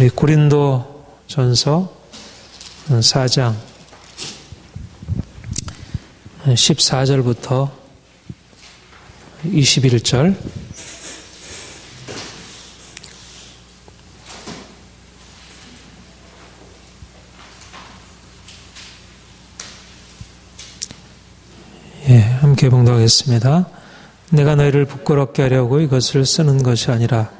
우리 고린도전서 4장 14절부터 21절 함께 봉독하겠습니다. 내가 너희를 부끄럽게 하려고 이것을 쓰는 것이 아니라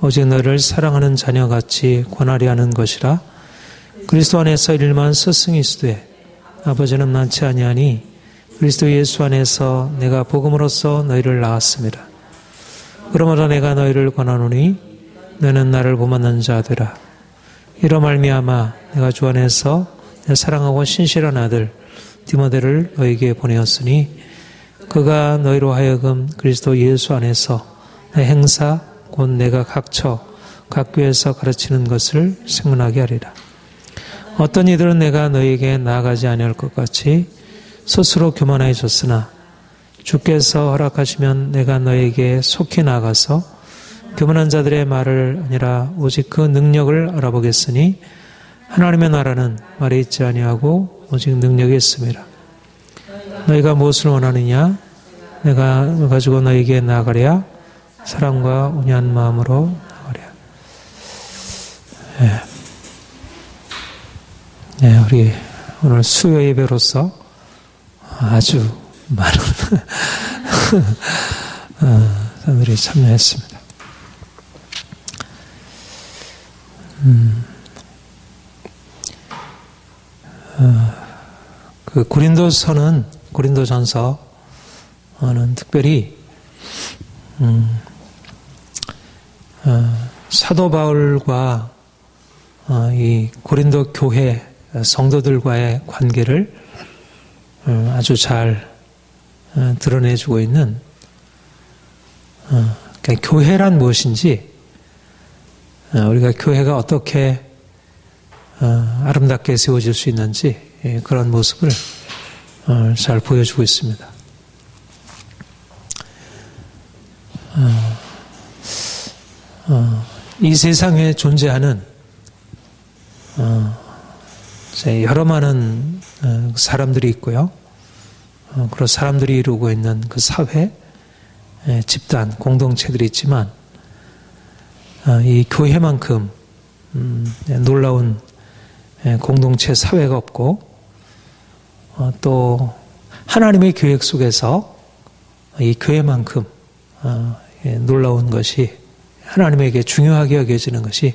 오직 너희를 사랑하는 자녀같이 권하려 하는 것이라. 그리스도 안에서 일만 스승이 있으되 아버지는 많지 아니하니 그리스도 예수 안에서 내가 복음으로써 너희를 낳았습니다. 그러므로 내가 너희를 권하노니 너는 나를 본받는 자 되라. 이로 말미암아 내가 주 안에서 내 사랑하고 신실한 아들 디모데를 너희에게 보내었으니 그가 너희로 하여금 그리스도 예수 안에서 내 행사 곧 내가 각처 각 교회에서 가르치는 것을 생각나게 하리라. 어떤 이들은 내가 너희에게 나아가지 아니할 것 같이 스스로 교만해졌으나 주께서 허락하시면 내가 너희에게 속히 나아가서 교만한 자들의 말을 아니라 오직 그 능력을 알아보겠으니 하나님의 나라는 말에 있지 아니하고 오직 능력이 있습니다. 너희가 무엇을 원하느냐? 내가 가지고 너희에게 나아가랴? 사랑과 온유한 마음으로 나아가랴. 우리 오늘 수요 예배로서 아주 많은 사람들이 참여했습니다. 그 고린도전서는 특별히 사도 바울과 이 고린도 교회 성도들과의 관계를 아주 잘 드러내주고 있는 그러니까 교회란 무엇인지 우리가 교회가 어떻게 아름답게 세워질 수 있는지 그런 모습을 잘 보여주고 있습니다. 이 세상에 존재하는 여러 많은 사람들이 있고요. 그런 사람들이 이루고 있는 그 사회, 집단, 공동체들이 있지만 이 교회만큼 놀라운 공동체 사회가 없고 또 하나님의 계획 속에서 이 교회만큼 놀라운 것이 하나님에게 중요하게 여겨지는 것이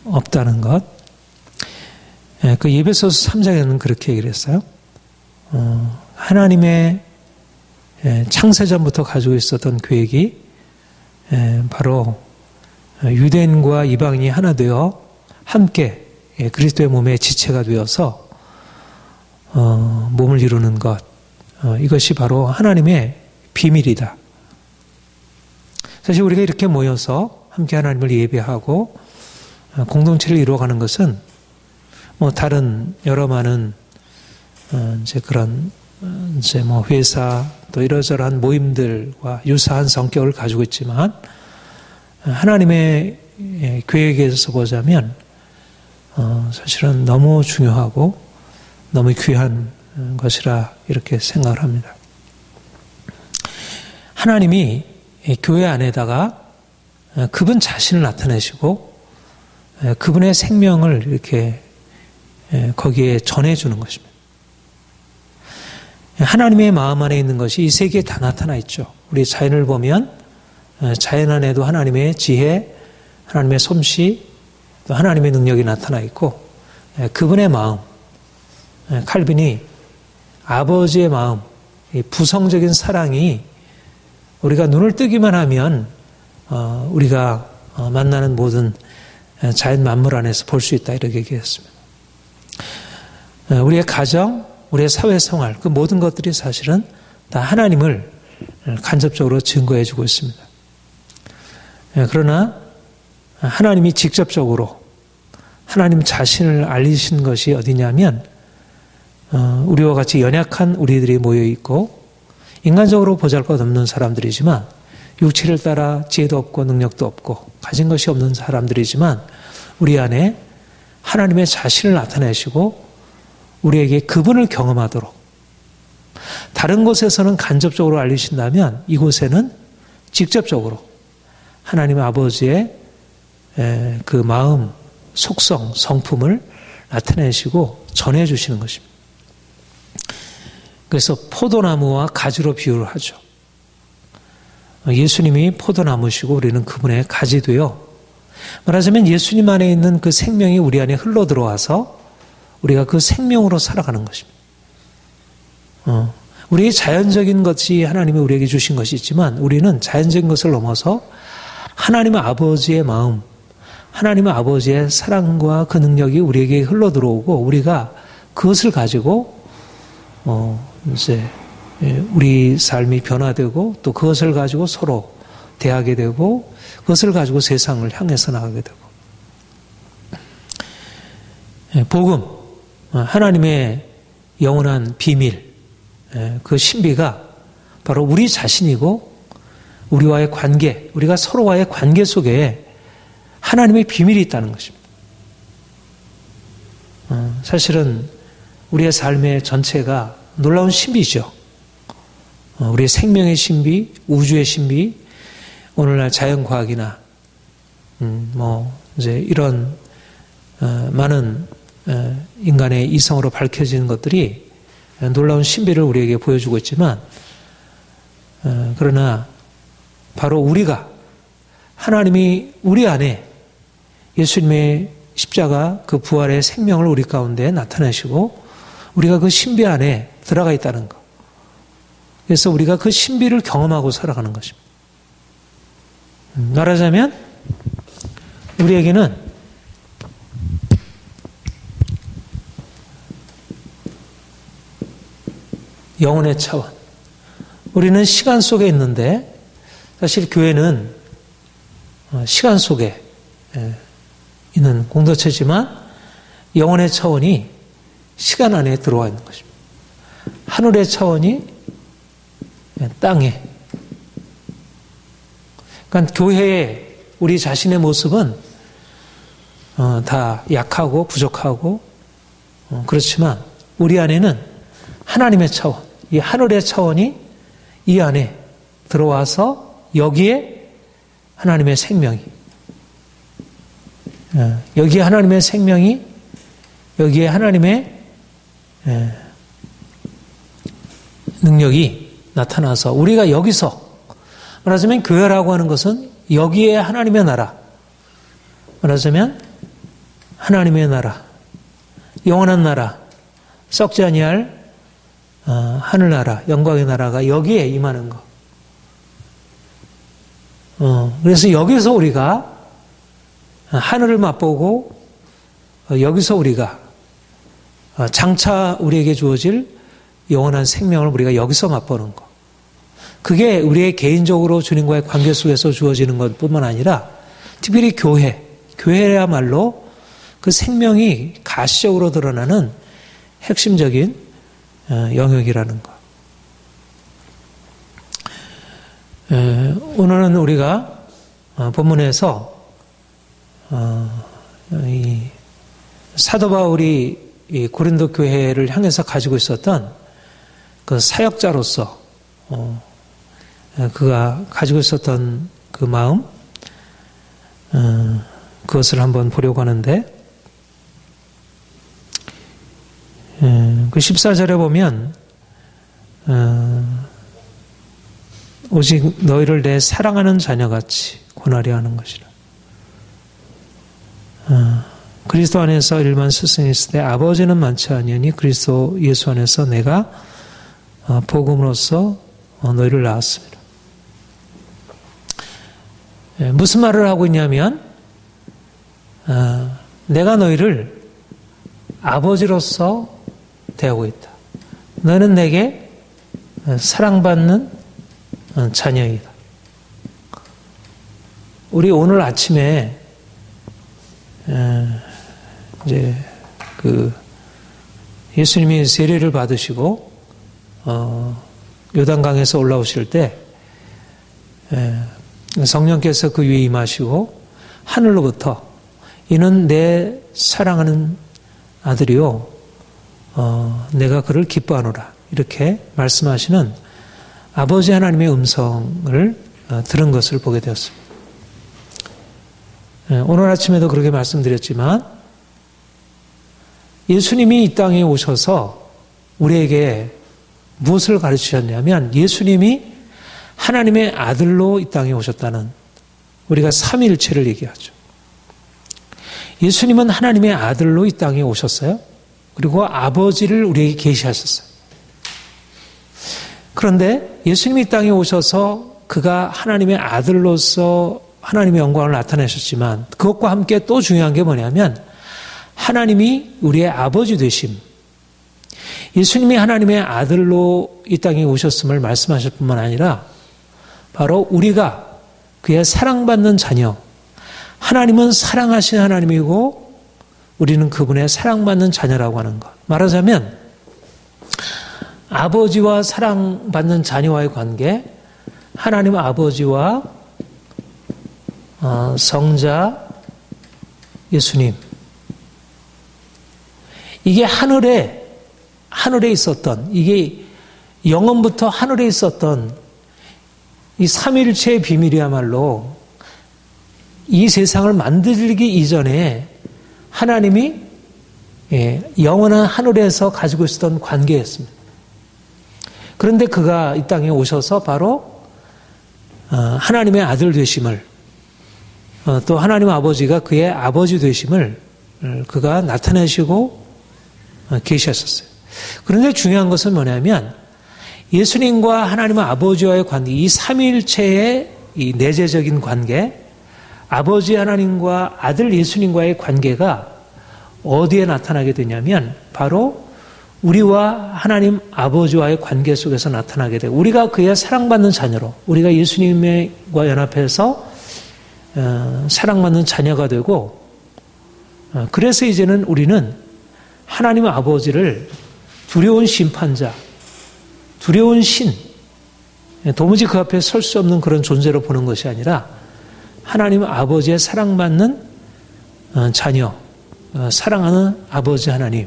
없다는 것. 그 에베소서 3장에는 그렇게 얘기를 했어요. 하나님의 창세전부터 가지고 있었던 계획이 바로 유대인과 이방인이 하나 되어 함께 그리스도의 몸의 지체가 되어서 몸을 이루는 것. 이것이 바로 하나님의 비밀이다. 사실 우리가 이렇게 모여서 함께 하나님을 예배하고 공동체를 이루어가는 것은 다른 여러 많은 그런 회사 또 이러저러한 모임들과 유사한 성격을 가지고 있지만 하나님의 계획에서 보자면 사실은 너무 중요하고 너무 귀한 것이라 이렇게 생각을 합니다. 하나님이 교회 안에다가 그분 자신을 나타내시고 그분의 생명을 이렇게 거기에 전해주는 것입니다. 하나님의 마음 안에 있는 것이 이 세계에 다 나타나 있죠. 우리 자연을 보면 자연 안에도 하나님의 지혜, 하나님의 솜씨, 또 하나님의 능력이 나타나 있고 그분의 마음, 칼빈이 아버지의 마음, 이 부성적인 사랑이 우리가 눈을 뜨기만 하면 우리가 만나는 모든 자연 만물 안에서 볼 수 있다 이렇게 얘기했습니다. 우리의 가정, 우리의 사회생활 그 모든 것들이 사실은 다 하나님을 간접적으로 증거해 주고 있습니다. 그러나 하나님이 직접적으로 하나님 자신을 알리신 것이 어디냐면 우리와 같이 연약한 우리들이 모여 있고 인간적으로 보잘것없는 사람들이지만 육체를 따라 지혜도 없고 능력도 없고 가진 것이 없는 사람들이지만 우리 안에 하나님의 자신을 나타내시고 우리에게 그분을 경험하도록 다른 곳에서는 간접적으로 알리신다면 이곳에는 직접적으로 하나님 아버지의 그 마음, 속성, 성품을 나타내시고 전해주시는 것입니다. 그래서 포도나무와 가지로 비유를 하죠. 예수님이 포도나무시고 우리는 그분의 가지 되어 말하자면 예수님 안에 있는 그 생명이 우리 안에 흘러 들어와서 우리가 그 생명으로 살아가는 것입니다. 우리의 자연적인 것이 하나님이 우리에게 주신 것이 있지만 우리는 자연적인 것을 넘어서 하나님의 아버지의 마음, 하나님의 아버지의 사랑과 그 능력이 우리에게 흘러 들어오고 우리가 그것을 가지고 이제 우리 삶이 변화되고 또 그것을 가지고 서로 대하게 되고 그것을 가지고 세상을 향해서 나가게 되고 복음, 하나님의 영원한 비밀, 그 신비가 바로 우리 자신이고 우리와의 관계, 우리가 서로와의 관계 속에 하나님의 비밀이 있다는 것입니다. 사실은 우리의 삶의 전체가 놀라운 신비죠. 우리의 생명의 신비, 우주의 신비, 오늘날 자연과학이나 이제 이런 많은 인간의 이성으로 밝혀지는 것들이 놀라운 신비를 우리에게 보여주고 있지만 그러나 바로 우리가 하나님이 우리 안에 예수님의 십자가 그 부활의 생명을 우리 가운데 나타내시고 우리가 그 신비 안에 들어가 있다는 것. 그래서 우리가 그 신비를 경험하고 살아가는 것입니다. 말하자면 우리에게는 영혼의 차원. 우리는 시간 속에 있는데 사실 교회는 시간 속에 있는 공동체지만 영혼의 차원이 시간 안에 들어와 있는 것입니다. 하늘의 차원이 땅에. 그러니까 교회의 우리 자신의 모습은 다 약하고 부족하고 그렇지만 우리 안에는 하나님의 차원, 이 하늘의 차원이 이 안에 들어와서 여기에 하나님의 생명이 여기에 하나님의 생명이 여기에 하나님의 능력이 나타나서 우리가 여기서 말하자면 교회라고 하는 것은 여기에 하나님의 나라 말하자면 하나님의 나라 영원한 나라 썩지 아니할 하늘나라 영광의 나라가 여기에 임하는 것 그래서 여기서 우리가 하늘을 맛보고 여기서 우리가 장차 우리에게 주어질 영원한 생명을 우리가 여기서 맛보는 것. 그게 우리의 개인적으로 주님과의 관계 속에서 주어지는 것뿐만 아니라 특별히 교회야말로 그 생명이 가시적으로 드러나는 핵심적인 영역이라는 것. 오늘은 우리가 본문에서 이 사도 바울이 이 고린도 교회를 향해서 가지고 있었던 그 사역자로서 그가 가지고 있었던 그 마음 그것을 한번 보려고 하는데 그 14절에 보면 오직 너희를 내 사랑하는 자녀같이 권하려 하는 것이라. 그리스도 안에서 일만 스승이 있을 때 아버지는 많지 아니하니 그리스도 예수 안에서 내가 복음으로써 너희를 낳았습니다. 무슨 말을 하고 있냐면 내가 너희를 아버지로서 대하고 있다. 너는 내게 사랑받는 자녀이다. 우리 오늘 아침에 이제 그 예수님이 세례를 받으시고 요단강에서 올라오실 때 성령께서 그 위에 임하시고 하늘로부터 이는 내 사랑하는 아들이요 내가 그를 기뻐하노라 이렇게 말씀하시는 아버지 하나님의 음성을 들은 것을 보게 되었습니다. 오늘 아침에도 그렇게 말씀드렸지만 예수님이 이 땅에 오셔서 우리에게 무엇을 가르치셨냐면 예수님이 하나님의 아들로 이 땅에 오셨다는 우리가 삼위일체를 얘기하죠. 예수님은 하나님의 아들로 이 땅에 오셨어요. 그리고 아버지를 우리에게 계시하셨어요. 그런데 예수님이 이 땅에 오셔서 그가 하나님의 아들로서 하나님의 영광을 나타내셨지만 그것과 함께 또 중요한 게 뭐냐면 하나님이 우리의 아버지 되심. 예수님이 하나님의 아들로 이 땅에 오셨음을 말씀하실 뿐만 아니라 바로 우리가 그의 사랑받는 자녀, 하나님은 사랑하신 하나님이고 우리는 그분의 사랑받는 자녀라고 하는 것. 말하자면 아버지와 사랑받는 자녀와의 관계, 하나님 아버지와 성자 예수님. 이게 하늘에 있었던, 이게 영원부터 하늘에 있었던 이 삼위일체의 비밀이야말로 이 세상을 만들기 이전에 하나님이 영원한 하늘에서 가지고 있었던 관계였습니다. 그런데 그가 이 땅에 오셔서 바로 하나님의 아들 되심을 또 하나님 아버지가 그의 아버지 되심을 그가 나타내시고 계시하셨어요. 그런데 중요한 것은 뭐냐면 예수님과 하나님 아버지와의 관계, 이 삼위일체의 이 내재적인 관계, 아버지 하나님과 아들 예수님과의 관계가 어디에 나타나게 되냐면 바로 우리와 하나님 아버지와의 관계 속에서 나타나게 돼요. 우리가 그의 사랑받는 자녀로, 우리가 예수님과 연합해서 사랑받는 자녀가 되고, 그래서 이제는 우리는 하나님 아버지를 두려운 심판자, 두려운 신, 도무지 그 앞에 설 수 없는 그런 존재로 보는 것이 아니라 하나님 아버지의 사랑받는 자녀, 사랑하는 아버지 하나님,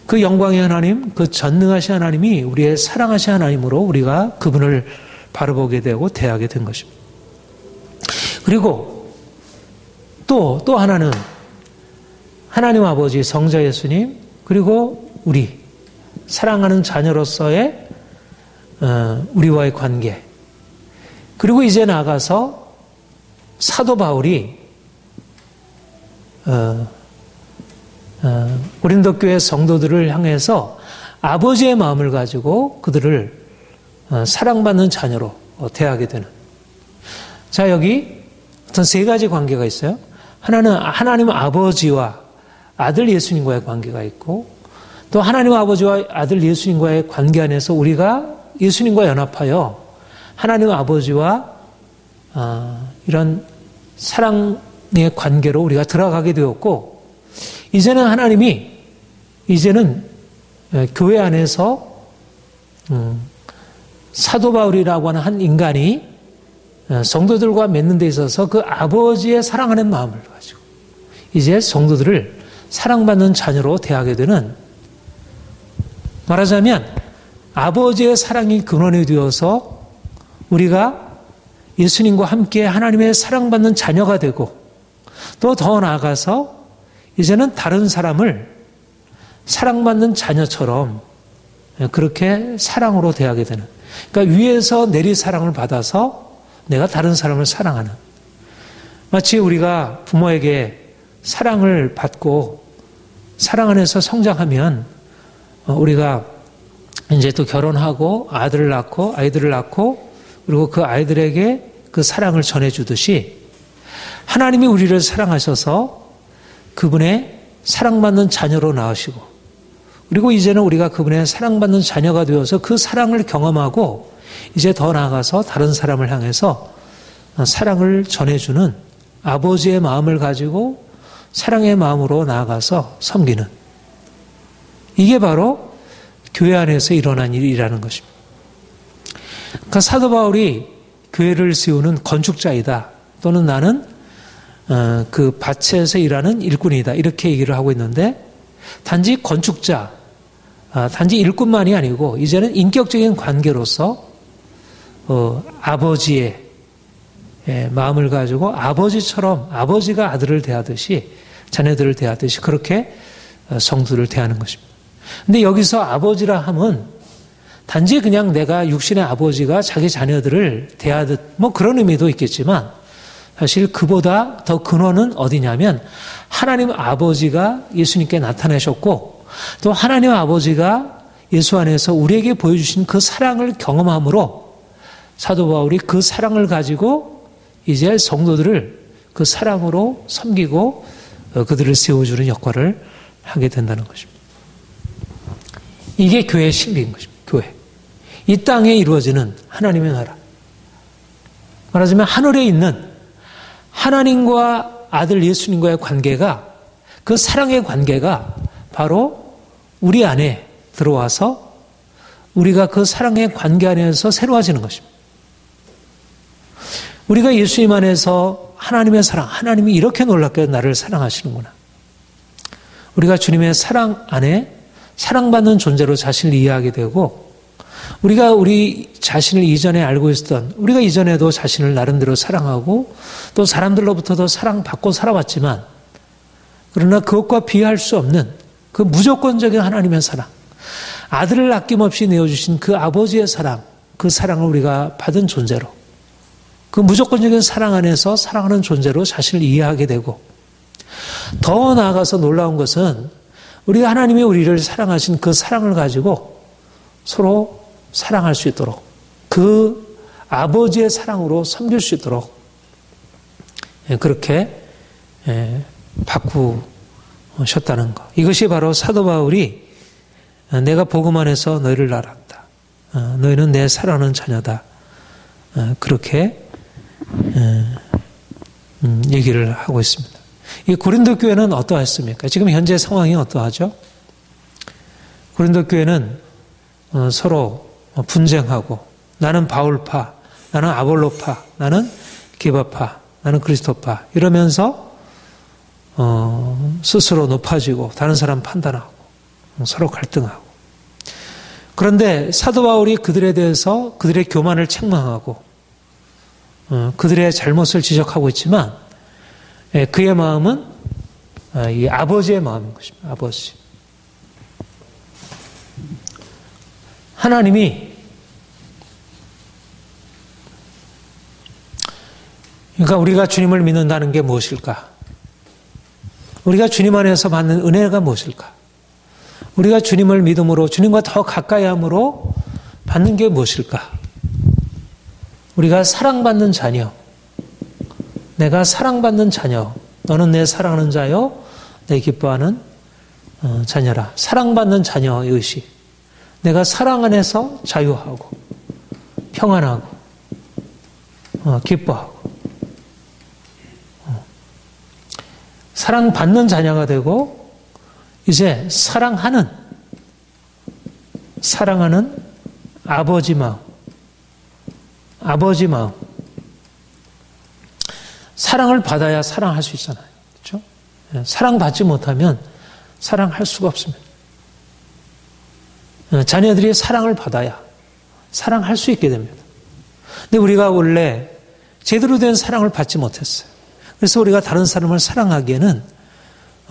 그 영광의 하나님, 그 전능하신 하나님이 우리의 사랑하신 하나님으로 우리가 그분을 바라보게 되고 대하게 된 것입니다. 그리고 또 하나는 하나님 아버지 성자 예수님, 그리고 우리 사랑하는 자녀로서의 우리와의 관계, 그리고 이제 나아가서 사도 바울이 고린도 교회 성도들을 향해서 아버지의 마음을 가지고 그들을 사랑받는 자녀로 대하게 되는. 자, 여기 어떤 세 가지 관계가 있어요. 하나는 하나님 아버지와 아들 예수님과의 관계가 있고, 또 하나님 아버지와 아들 예수님과의 관계 안에서 우리가 예수님과 연합하여 하나님 아버지와 이런 사랑의 관계로 우리가 들어가게 되었고, 이제는 교회 안에서 사도 바울이라고 하는 한 인간이 성도들과 맺는 데 있어서 그 아버지의 사랑하는 마음을 가지고 이제 성도들을 사랑받는 자녀로 대하게 되는, 말하자면 아버지의 사랑이 근원이 되어서 우리가 예수님과 함께 하나님의 사랑받는 자녀가 되고, 또 더 나아가서 이제는 다른 사람을 사랑받는 자녀처럼 그렇게 사랑으로 대하게 되는, 그러니까 위에서 내리 사랑을 받아서 내가 다른 사람을 사랑하는, 마치 우리가 부모에게 사랑을 받고 사랑 안에서 성장하면 우리가 이제 또 결혼하고 아이들을 낳고 그리고 그 아이들에게 그 사랑을 전해주듯이 하나님이 우리를 사랑하셔서 그분의 사랑받는 자녀로 낳으시고, 그리고 이제는 우리가 그분의 사랑받는 자녀가 되어서 그 사랑을 경험하고 이제 더 나아가서 다른 사람을 향해서 사랑을 전해주는 아버지의 마음을 가지고 사랑의 마음으로 나아가서 섬기는, 이게 바로 교회 안에서 일어난 일이라는 것입니다. 그러니까 사도 바울이 교회를 세우는 건축자이다. 또는 나는 그 밭에서 일하는 일꾼이다. 이렇게 얘기를 하고 있는데 단지 건축자, 단지 일꾼만이 아니고 이제는 인격적인 관계로서 아버지의 마음을 가지고 아버지처럼 아버지가 아들을 대하듯이 자녀들을 대하듯이 그렇게 성도를 대하는 것입니다. 근데 여기서 아버지라 함은 단지 그냥 내가 육신의 아버지가 자기 자녀들을 대하듯 뭐 그런 의미도 있겠지만 사실 그보다 더 근원은 어디냐면 하나님 아버지가 예수님께 나타나셨고 또 하나님 아버지가 예수 안에서 우리에게 보여주신 그 사랑을 경험함으로 사도 바울이 그 사랑을 가지고 이제 성도들을 그 사랑으로 섬기고 그들을 세워주는 역할을 하게 된다는 것입니다. 이게 교회의 신비인 것입니다. 교회. 이 땅에 이루어지는 하나님의 나라. 말하자면 하늘에 있는 하나님과 아들 예수님과의 관계가 그 사랑의 관계가 바로 우리 안에 들어와서 우리가 그 사랑의 관계 안에서 새로워지는 것입니다. 우리가 예수님 안에서 하나님의 사랑, 하나님이 이렇게 놀랍게 나를 사랑하시는구나. 우리가 주님의 사랑 안에 사랑받는 존재로 자신을 이해하게 되고 우리가 우리 자신을 이전에 알고 있었던 우리가 이전에도 자신을 나름대로 사랑하고 또 사람들로부터도 사랑받고 살아왔지만 그러나 그것과 비할 수 없는 그 무조건적인 하나님의 사랑 아들을 아낌없이 내어주신 그 아버지의 사랑 그 사랑을 우리가 받은 존재로 그 무조건적인 사랑 안에서 사랑하는 존재로 자신을 이해하게 되고 더 나아가서 놀라운 것은 우리가 하나님이 우리를 사랑하신 그 사랑을 가지고 서로 사랑할 수 있도록 그 아버지의 사랑으로 섬길 수 있도록 그렇게 바꾸셨다는 것. 이것이 바로 사도 바울이 내가 복음 안에서 너희를 알았다. 너희는 내 사랑하는 자녀다. 그렇게 얘기를 하고 있습니다. 이 고린도 교회는 어떠했습니까? 지금 현재 상황이 어떠하죠? 고린도 교회는 서로 분쟁하고 나는 바울파, 나는 아볼로파, 나는 기바파, 나는 그리스도파 이러면서 스스로 높아지고 다른 사람 판단하고 서로 갈등하고 그런데 사도 바울이 그들에 대해서 그들의 교만을 책망하고 그들의 잘못을 지적하고 있지만 그의 마음은 이 아버지의 마음인 것입니다. 아버지. 하나님이 그러니까 우리가 주님을 믿는다는 게 무엇일까? 우리가 주님 안에서 받는 은혜가 무엇일까? 우리가 주님을 믿음으로 주님과 더 가까이 함으로 받는 게 무엇일까? 우리가 사랑받는 자녀. 내가 사랑받는 자녀. 너는 내 사랑하는 자요. 내 기뻐하는 자녀라. 사랑받는 자녀의 의식. 내가 사랑 안에서 자유하고 평안하고 기뻐하고 사랑받는 자녀가 되고 이제 사랑하는 아버지 마음 사랑을 받아야 사랑할 수 있잖아요. 그렇죠? 사랑받지 못하면 사랑할 수가 없습니다. 자녀들이 사랑을 받아야 사랑할 수 있게 됩니다. 근데 우리가 원래 제대로 된 사랑을 받지 못했어요. 그래서 우리가 다른 사람을 사랑하기에는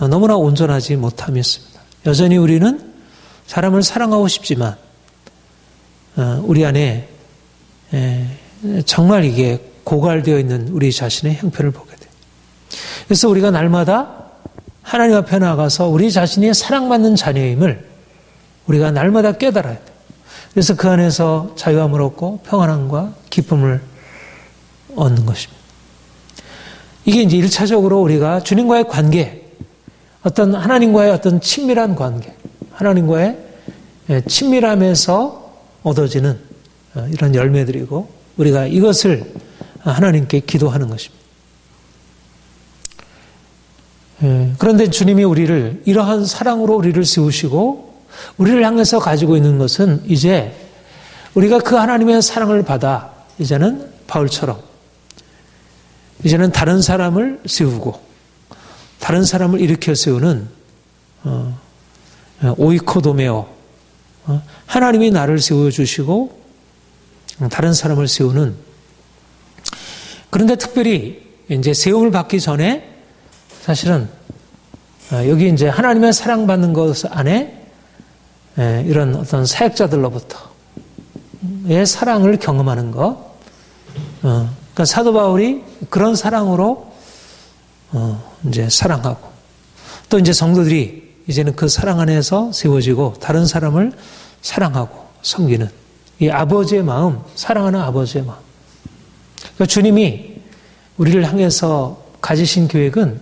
너무나 온전하지 못함이 있습니다. 여전히 우리는 사람을 사랑하고 싶지만 우리 안에 정말 이게 고갈되어 있는 우리 자신의 형편을 보게 돼요. 그래서 우리가 날마다 하나님 앞에 나가서 우리 자신이 사랑받는 자녀임을 우리가 날마다 깨달아야 돼요. 그래서 그 안에서 자유함을 얻고 평안함과 기쁨을 얻는 것입니다. 이게 이제 1차적으로 우리가 주님과의 관계, 어떤 하나님과의 어떤 친밀한 관계, 하나님과의 친밀함에서 얻어지는 이런 열매들이고 우리가 이것을 하나님께 기도하는 것입니다. 그런데 주님이 우리를 이러한 사랑으로 우리를 세우시고 우리를 향해서 가지고 있는 것은 이제 우리가 그 하나님의 사랑을 받아 이제는 바울처럼 이제는 다른 사람을 세우고 다른 사람을 일으켜 세우는 오이코도메오, 하나님이 나를 세워주시고 다른 사람을 세우는, 그런데 특별히 이제 세움을 받기 전에 사실은 여기 이제 하나님의 사랑받는 것 안에 이런 어떤 사역자들로부터의 사랑을 경험하는 것, 그러니까 사도 바울이 그런 사랑으로 이제 사랑하고 또 이제 성도들이 이제는 그 사랑 안에서 세워지고 다른 사람을 사랑하고 섬기는 이 아버지의 마음, 사랑하는 아버지의 마음. 그러니까 주님이 우리를 향해서 가지신 계획은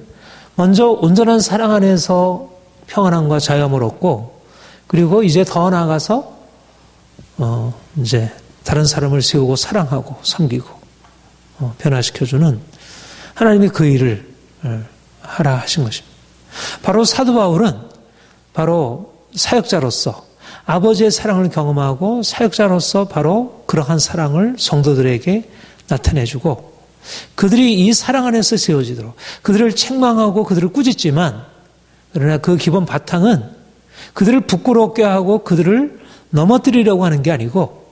먼저 온전한 사랑 안에서 평안함과 자유함을 얻고, 그리고 이제 더 나아가서 이제 다른 사람을 세우고 사랑하고 섬기고 변화시켜주는 하나님이 그 일을 하라 하신 것입니다. 바로 사도 바울은 바로 사역자로서 아버지의 사랑을 경험하고 사역자로서 바로 그러한 사랑을 성도들에게 나타내주고, 그들이 이 사랑 안에서 세워지도록 그들을 책망하고 그들을 꾸짖지만, 그러나 그 기본 바탕은 그들을 부끄럽게 하고 그들을 넘어뜨리려고 하는 게 아니고,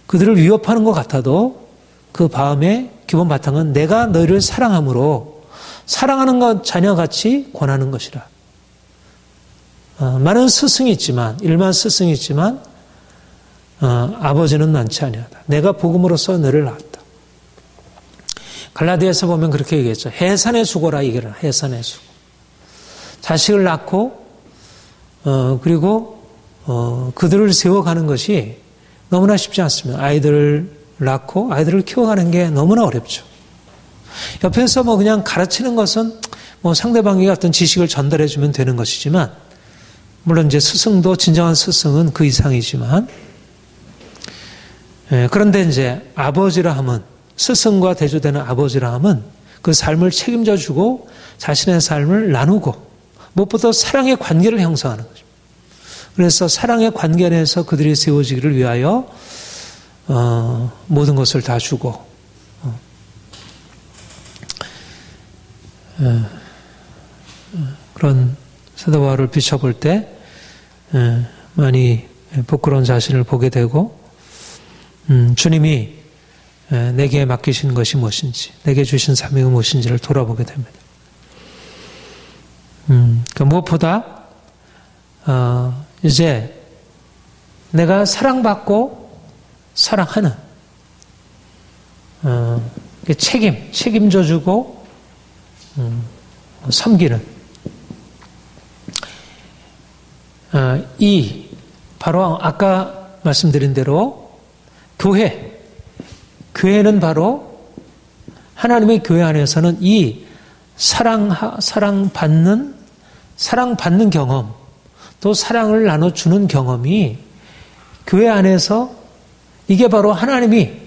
그들을 위협하는 것 같아도 그 마음의 기본 바탕은 내가 너희를 사랑함으로 사랑하는 것 자녀같이 권하는 것이라. 많은 스승이 있지만, 일만 스승이 있지만 아버지는 많지 아니하다. 내가 복음으로써 너를 낳았다. 갈라디아서 보면 그렇게 얘기했죠. 해산의 수고라 이게라. 해산의 수고. 자식을 낳고 그리고 그들을 세워가는 것이 너무나 쉽지 않습니다. 아이들을 낳고 아이들을 키워가는 게 너무나 어렵죠. 옆에서 뭐 그냥 가르치는 것은 뭐 상대방에게 어떤 지식을 전달해 주면 되는 것이지만, 물론 이제 스승도 진정한 스승은 그 이상이지만, 그런데 이제 아버지라 함은, 스승과 대조되는 아버지라 함은 그 삶을 책임져 주고 자신의 삶을 나누고 무엇보다 사랑의 관계를 형성하는 거죠. 그래서 사랑의 관계 안에서 그들이 세워지기를 위하여 모든 것을 다 주고 그런 사도 바울을 비춰볼 때 많이 부끄러운 자신을 보게 되고, 주님이 내게 맡기신 것이 무엇인지, 내게 주신 사명이 무엇인지를 돌아보게 됩니다. 그러니까 무엇보다 이제 내가 사랑받고 사랑하는 책임져 주고 섬기는 이 바로 아까 말씀드린 대로 교회는 바로 하나님의 교회 안에서는 이 사랑받는 경험, 또 사랑을 나눠주는 경험이 교회 안에서 이게 바로 하나님의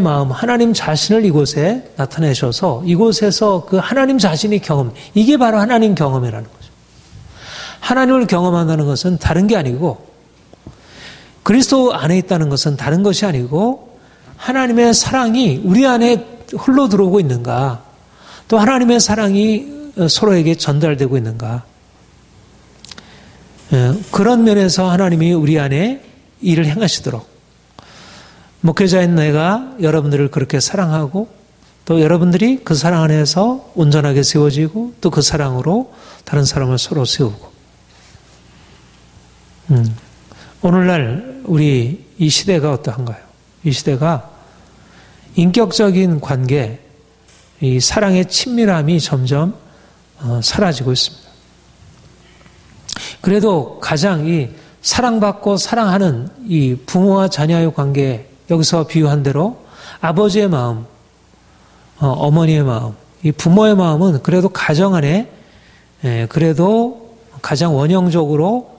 마음, 하나님 자신을 이곳에 나타내셔서 이곳에서 그 하나님 자신의 경험, 이게 바로 하나님 경험이라는 거죠. 하나님을 경험한다는 것은 다른 게 아니고, 그리스도 안에 있다는 것은 다른 것이 아니고, 하나님의 사랑이 우리 안에 흘러 들어오고 있는가, 또 하나님의 사랑이 서로에게 전달되고 있는가, 그런 면에서 하나님이 우리 안에 일을 행하시도록 목회자인 내가 여러분들을 그렇게 사랑하고, 또 여러분들이 그 사랑 안에서 온전하게 세워지고, 또 그 사랑으로 다른 사람을 서로 세우고. 오늘날 우리 이 시대가 어떠한가요? 이 시대가 인격적인 관계, 이 사랑의 친밀함이 점점 사라지고 있습니다. 그래도 가장 이 사랑받고 사랑하는 이 부모와 자녀의 관계, 여기서 비유한 대로 아버지의 마음, 어머니의 마음, 이 부모의 마음은 그래도 가정 안에 그래도 가장 원형적으로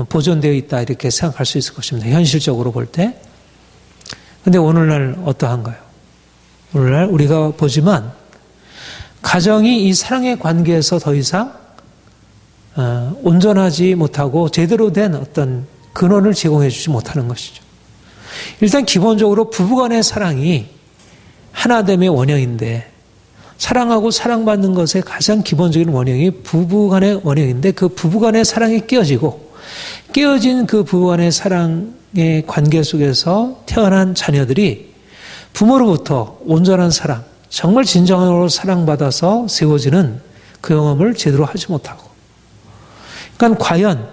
보존되어 있다, 이렇게 생각할 수 있을 것입니다. 현실적으로 볼 때. 그런데 오늘날 어떠한가요? 오늘날 우리가 보지만 가정이 이 사랑의 관계에서 더 이상 온전하지 못하고 제대로 된 어떤 근원을 제공해 주지 못하는 것이죠. 일단 기본적으로 부부간의 사랑이 하나됨의 원형인데, 사랑하고 사랑받는 것의 가장 기본적인 원형이 부부간의 원형인데, 그 부부간의 사랑이 깨어지고, 깨어진 그 부부간의 사랑의 관계 속에서 태어난 자녀들이 부모로부터 온전한 사랑, 정말 진정으로 사랑받아서 세워지는 그 경험을 제대로 하지 못하고, 그러니까 과연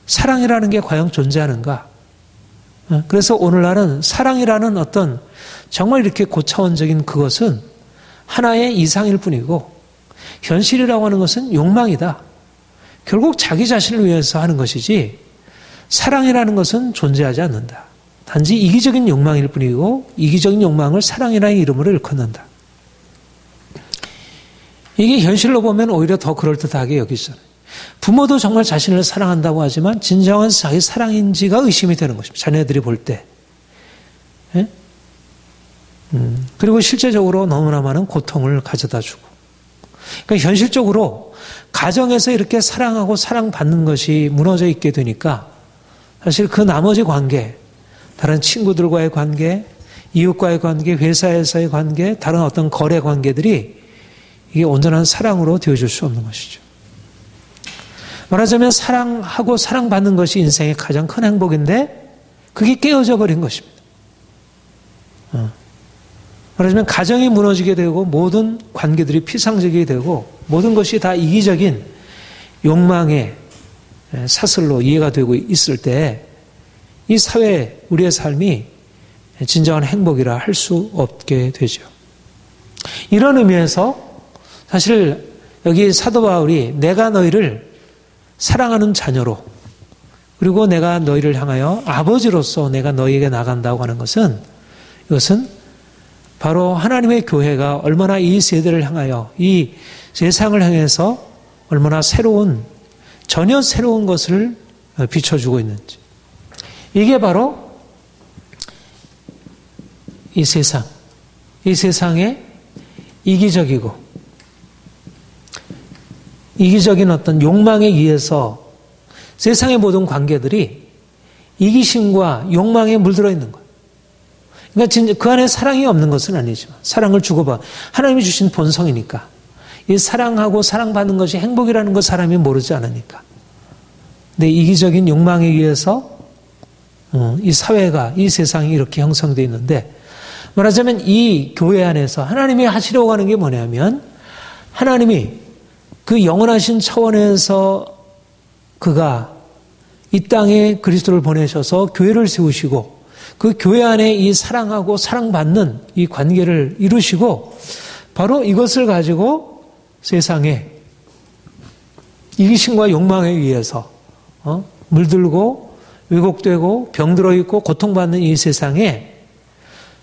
사랑이라는 게 과연 존재하는가? 그래서 오늘날은 사랑이라는 어떤 정말 이렇게 고차원적인 그것은 하나의 이상일 뿐이고, 현실이라고 하는 것은 욕망이다. 결국 자기 자신을 위해서 하는 것이지 사랑이라는 것은 존재하지 않는다. 단지 이기적인 욕망일 뿐이고, 이기적인 욕망을 사랑이라는 이름으로 일컫는다. 이게 현실로 보면 오히려 더 그럴듯하게 여기잖아요. 부모도 정말 자신을 사랑한다고 하지만 진정한 자기 사랑인지가 의심이 되는 것입니다. 자녀들이 볼 때. 예? 그리고 실제적으로 너무나 많은 고통을 가져다 주고. 그러니까 현실적으로 가정에서 이렇게 사랑하고 사랑받는 것이 무너져 있게 되니까 사실 그 나머지 관계, 다른 친구들과의 관계, 이웃과의 관계, 회사에서의 관계, 다른 어떤 거래 관계들이 이게 온전한 사랑으로 되어줄 수 없는 것이죠. 말하자면 사랑하고 사랑받는 것이 인생의 가장 큰 행복인데 그게 깨어져 버린 것입니다. 말하자면 가정이 무너지게 되고 모든 관계들이 피상적이 되고 모든 것이 다 이기적인 욕망의 사슬로 이해가 되고 있을 때 이 사회, 우리의 삶이 진정한 행복이라 할 수 없게 되죠. 이런 의미에서 사실 여기 사도 바울이 내가 너희를 사랑하는 자녀로, 그리고 내가 너희를 향하여 아버지로서 내가 너희에게 나간다고 하는 것은, 이것은 바로 하나님의 교회가 얼마나 이 세대를 향하여, 이 세상을 향해서 얼마나 전혀 새로운 것을 비춰주고 있는지. 이게 바로 이 세상의 이기적인 어떤 욕망에 의해서 세상의 모든 관계들이 이기심과 욕망에 물들어 있는 거예요. 그러니까 그 안에 사랑이 없는 것은 아니지만, 사랑을 주고받, 하나님이 주신 본성이니까, 이 사랑하고 사랑받는 것이 행복이라는 걸 사람이 모르지 않으니까. 근데 이기적인 욕망에 의해서 이 사회가, 이 세상이 이렇게 형성되어 있는데, 말하자면 이 교회 안에서 하나님이 하시려고 하는 게 뭐냐면, 하나님이 그 영원하신 차원에서 그가 이 땅에 그리스도를 보내셔서 교회를 세우시고 그 교회 안에 이 사랑하고 사랑받는 이 관계를 이루시고 바로 이것을 가지고 세상에 이기심과 욕망에 의해서 물들고 왜곡되고 병들어 있고 고통받는 이 세상에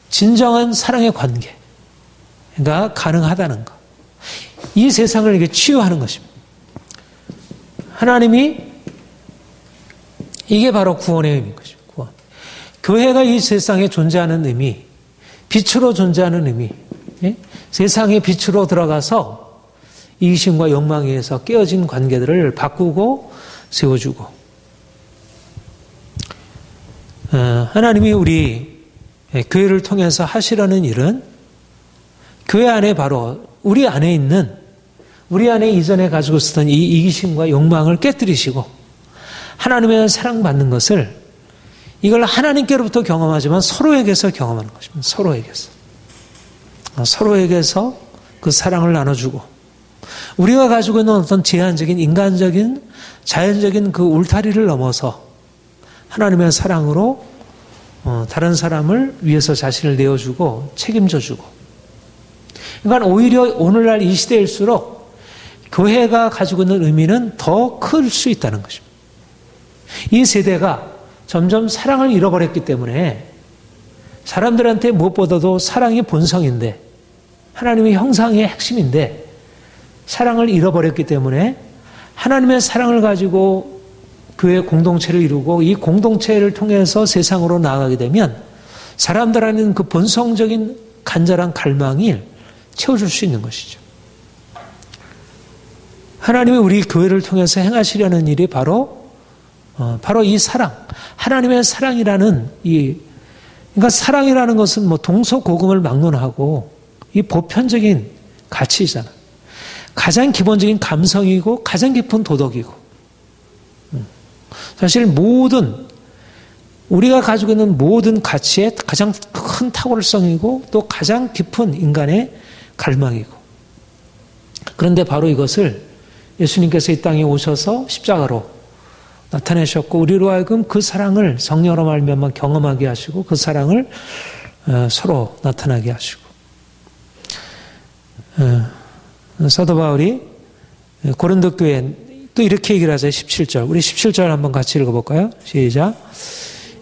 진정한 사랑의 관계가 가능하다는 것. 이 세상을 이렇게 치유하는 것입니다. 하나님이 이게 바로 구원의 의미인 것입니다. 구원. 교회가 이 세상에 존재하는 의미, 빛으로 존재하는 의미, 세상의 빛으로 들어가서 이기심과 욕망에 의해서 깨어진 관계들을 바꾸고 세워주고, 하나님이 우리 교회를 통해서 하시려는 일은 교회 안에 바로 우리 안에 이전에 가지고 있었던 이 이기심과 욕망을 깨뜨리시고 하나님의 사랑받는 것을, 이걸 하나님께로부터 경험하지만 서로에게서 경험하는 것입니다. 서로에게서 그 사랑을 나눠주고, 우리가 가지고 있는 어떤 제한적인 인간적인 자연적인 그 울타리를 넘어서 하나님의 사랑으로 다른 사람을 위해서 자신을 내어주고 책임져주고. 그러니까 오히려 오늘날 이 시대일수록 교회가 가지고 있는 의미는 더 클 수 있다는 것입니다. 이 세대가 점점 사랑을 잃어버렸기 때문에 사람들한테 무엇보다도 사랑이 본성인데, 하나님의 형상의 핵심인데 사랑을 잃어버렸기 때문에 하나님의 사랑을 가지고 교회 공동체를 이루고 이 공동체를 통해서 세상으로 나아가게 되면 사람들 안에는 그 본성적인 간절한 갈망이 채워줄 수 있는 것이죠. 하나님이 우리 교회를 통해서 행하시려는 일이 바로 이 사랑, 하나님의 사랑이라는 이 그러니까 사랑이라는 것은 뭐 동서고금을 막론하고 이 보편적인 가치잖아. 가장 기본적인 감성이고 가장 깊은 도덕이고. 사실 모든 우리가 가지고 있는 모든 가치의 가장 큰 탁월성이고 또 가장 깊은 인간의 갈망이고. 그런데 바로 이것을 예수님께서 이 땅에 오셔서 십자가로 나타내셨고 우리로 하여금 그 사랑을 성령으로 말미암아 경험하게 하시고 그 사랑을 서로 나타나게 하시고 사도 바울이 고린도 교회에 또 이렇게 얘기를 하죠. 17절. 우리 17절 한번 같이 읽어볼까요? 시작.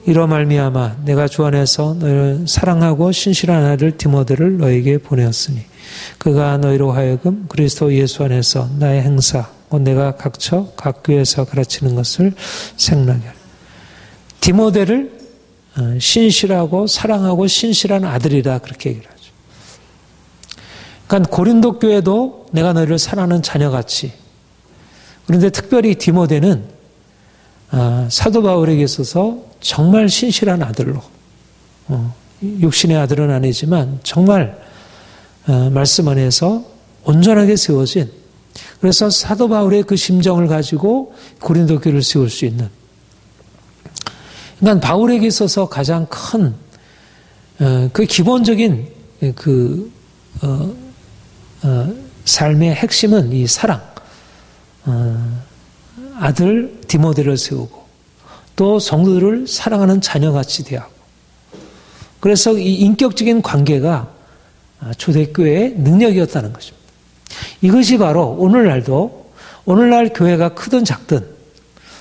이로 말미암아 내가 주 안에서 너희를 사랑하고 신실한 아들 디모데를 너에게 보내었으니 그가 너희로 하여금 그리스도 예수 안에서 나의 행사 곧 내가 각처 각 교회에서 가르치는 것을 생각하게 하라. 디모데를 신실하고 사랑하고 신실한 아들이라 그렇게 얘기를 하죠. 그러니까 고린도 교회도 내가 너희를 사랑하는 자녀같이 그런데 특별히 디모데는 사도 바울에게 있어서 정말 신실한 아들로 육신의 아들은 아니지만 정말 말씀 안에서 온전하게 세워진 그래서 사도 바울의 그 심정을 가지고 고린도 교회를 세울 수 있는 그러니까 바울에게 있어서 가장 큰 그 기본적인 그 삶의 핵심은 이 사랑 아들 디모데를 세우고 또 성도들을 사랑하는 자녀같이 대하고 그래서 이 인격적인 관계가 초대교회의 능력이었다는 것입니다. 이것이 바로 오늘날 교회가 크든 작든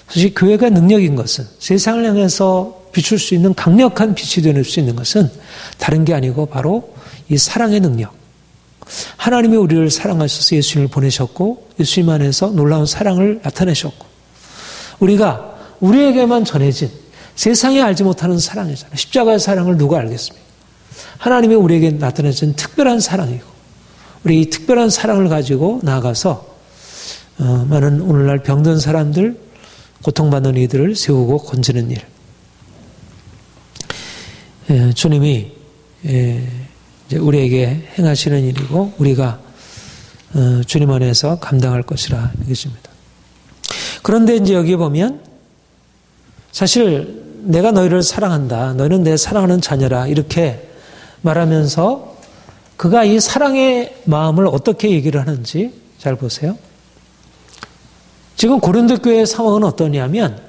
사실 교회가 능력인 것은 세상을 향해서 비출 수 있는 강력한 빛이 되는 수 있는 것은 다른 게 아니고 바로 이 사랑의 능력. 하나님이 우리를 사랑하셔서 예수님을 보내셨고 예수님 안에서 놀라운 사랑을 나타내셨고 우리가 우리에게만 전해진 세상에 알지 못하는 사랑이잖아요. 십자가의 사랑을 누가 알겠습니까? 하나님이 우리에게 나타내신 특별한 사랑이고 우리 이 특별한 사랑을 가지고 나아가서 많은 오늘날 병든 사람들 고통받는 이들을 세우고 건지는 일 주님이 이제 우리에게 행하시는 일이고 우리가 주님 안에서 감당할 것이라 여겨집니다. 그런데 이제 여기 보면 사실 내가 너희를 사랑한다. 너희는 내 사랑하는 자녀라. 이렇게 말하면서 그가 이 사랑의 마음을 어떻게 얘기를 하는지 잘 보세요. 지금 고린도 교회의 상황은 어떠냐면